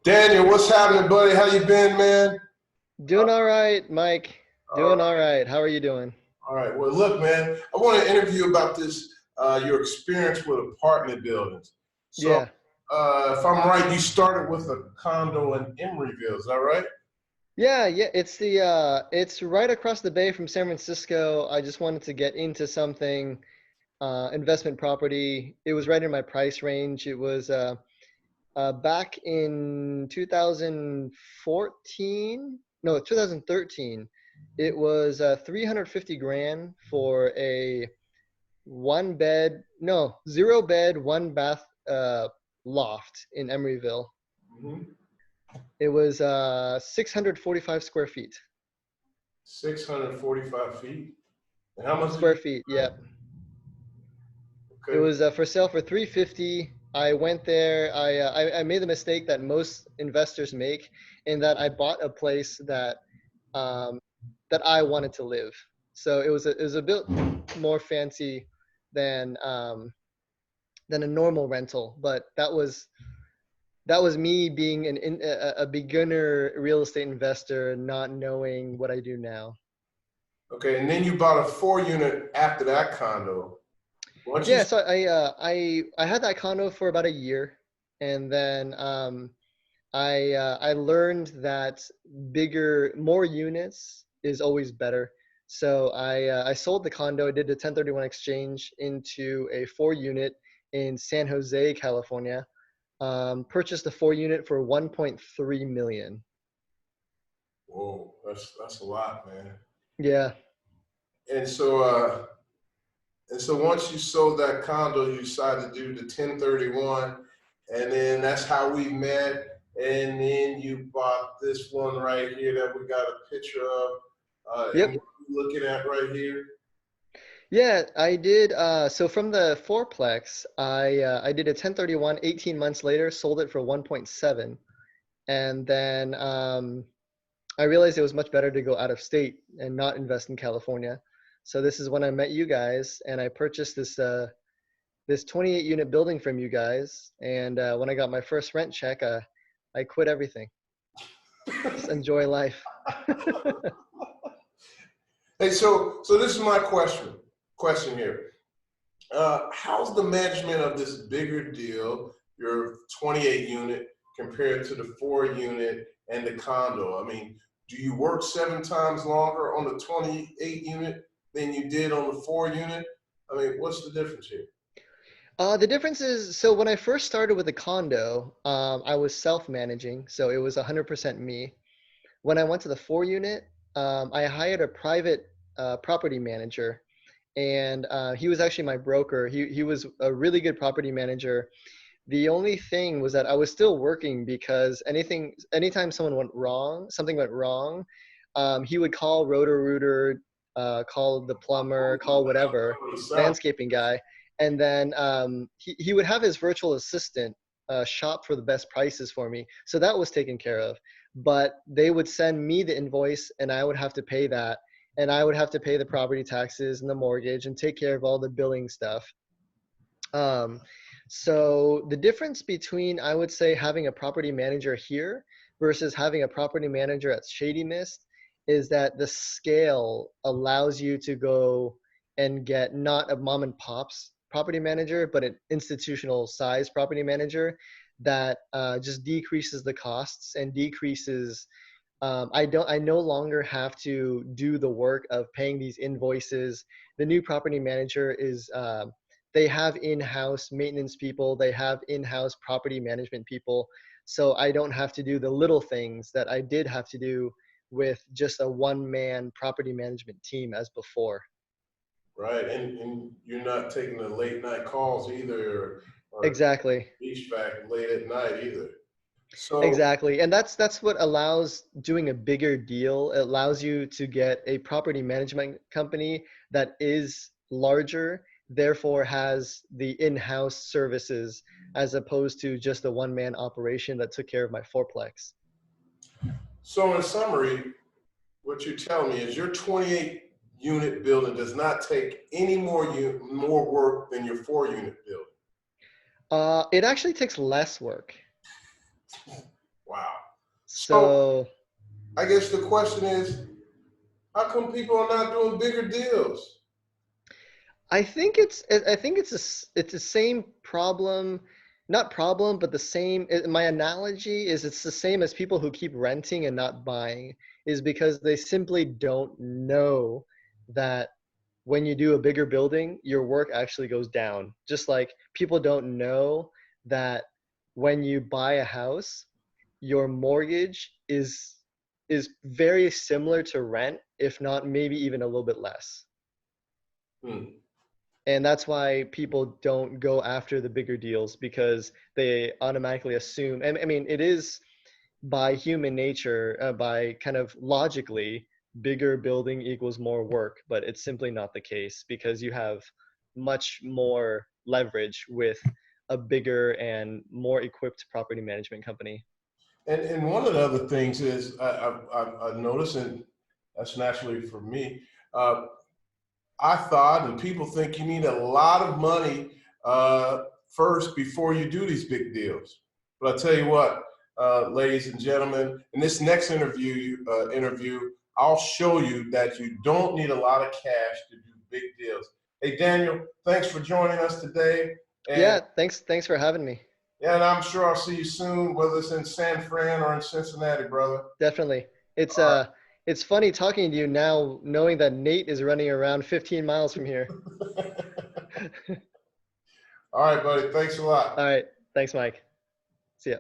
Daniel, what's happening, buddy? How you been, man? Doing all right, Mike. All Doing all right, right. How are you doing? all right. Well, look, man, I want to interview you about this, your experience with apartment buildings. So, Yeah. if I'm right, you started with a condo in Emeryville, is that right? Yeah. It's right across the bay from San Francisco. I just wanted to get into something, investment property. It was right in my price range. It was back in 2014, no, 2013. It was 350 grand for a one bed, no, zero bed, one bath loft in Emeryville. Hmm. It was 645 square feet. 645 feet. And how much did Square you feet, yeah. It Okay. was for sale for 350. I went there. I made the mistake that most investors make, in that I bought a place um, that I wanted to live. So it was a bit more fancy than um, than a normal rental, but that was me being a beginner real estate investor, not knowing what I do now. Okay, and then you bought a 4 unit after that condo. Once you Yeah, so I had that condo for about a year, and then I learned that more units is always better. So I sold the condo. I did a 1031 exchange into a 4 unit in San Jose, California. Purchased a 4 unit for 1.3 million. Whoa, that's a lot, man. Yeah. And so once you sold that condo, you decided to do the 1031, and then that's how we met. And then you bought this one right here that we got a picture of, and Yep. what we're looking at right here. Yeah, I did. So from the fourplex, I did a 1031. 18 months later, sold it for 1.7, and then I realized it was much better to go out of state and not invest in California. So this is when I met you guys, and I purchased this 28 unit building from you guys. And when I got my first rent check, I quit everything. Just enjoy life. Hey, so this is my question here. How's the management of this bigger deal, your 28 unit, compared to the 4 unit and the condo? I mean, do you work 7 times longer on the 28 unit than you did on the 4 unit? I mean, what's the difference here? The difference is, so when I first started with the condo, I was self-managing, so it was 100% me. When I went to the 4 unit, I hired a private property manager, and he was actually my broker. He was a really good property manager. The only thing was that I was still working, because anytime something went wrong, he would call Roto-Rooter, call the plumber, call whatever, Cover the salary. landscaping guy, and then he would have his virtual assistant shop for the best prices for me. So that was taken care of. But they would send me the invoice, and I would have to pay that, and I would have to pay the property taxes and the mortgage and take care of all the billing stuff. Um, so the difference between, I would say, having a property manager here versus having a property manager at Shady Mist is that the scale allows you to go and get not a mom and pop's property manager, but an institutional size property manager that just decreases the costs and decreases. I no longer have to do the work of paying these invoices. The new property manager is they have in-house maintenance people, they have in-house property management people. So I don't have to do the little things that I did have to do with just a one-man property management team as before. Right, and you're not taking the late night calls either, or Exactly. HVAC late at night either. So, Exactly. And that's what allows doing a bigger deal. It allows you to get a property management company that is larger, therefore has the in-house services, as opposed to just a one-man operation that took care of my fourplex. so in summary, what you're telling me is your 28 unit building does not take any more work than your 4 unit building. It actually takes less work. Wow. So So I guess the question is, how come people are not doing bigger deals? it's the same problem, not problem, but the same. My analogy is it's the same as people who keep renting and not buying, is because they simply don't know that when you do a bigger building, your work actually goes down. Just like people don't know that when you buy a house, your mortgage is very similar to rent, if not maybe even a little bit less. Hmm. And that's why people don't go after the bigger deals, because they automatically assume, and I mean it is by human nature, by kind of logically, bigger building equals more work, but it's simply not the case, because you have much more leverage with a bigger and more equipped property management company. And one of the other things is I noticed, and that's naturally for me. Uh, I thought, and people think you need a lot of money first before you do these big deals. But I tell you what, ladies and gentlemen, in this next interview, I'll show you that you don't need a lot of cash to do big deals. Hey, Daniel, thanks for joining us today. And Yeah, thanks for having me. yeah, and I'm sure I'll see you soon, whether it's in San Fran or in Cincinnati, brother. Definitely. It's All uh it's funny talking to you now, knowing that Nate is running around 15 miles from here. right. All right, buddy. Thanks a lot. All right. Thanks, Mike. See ya.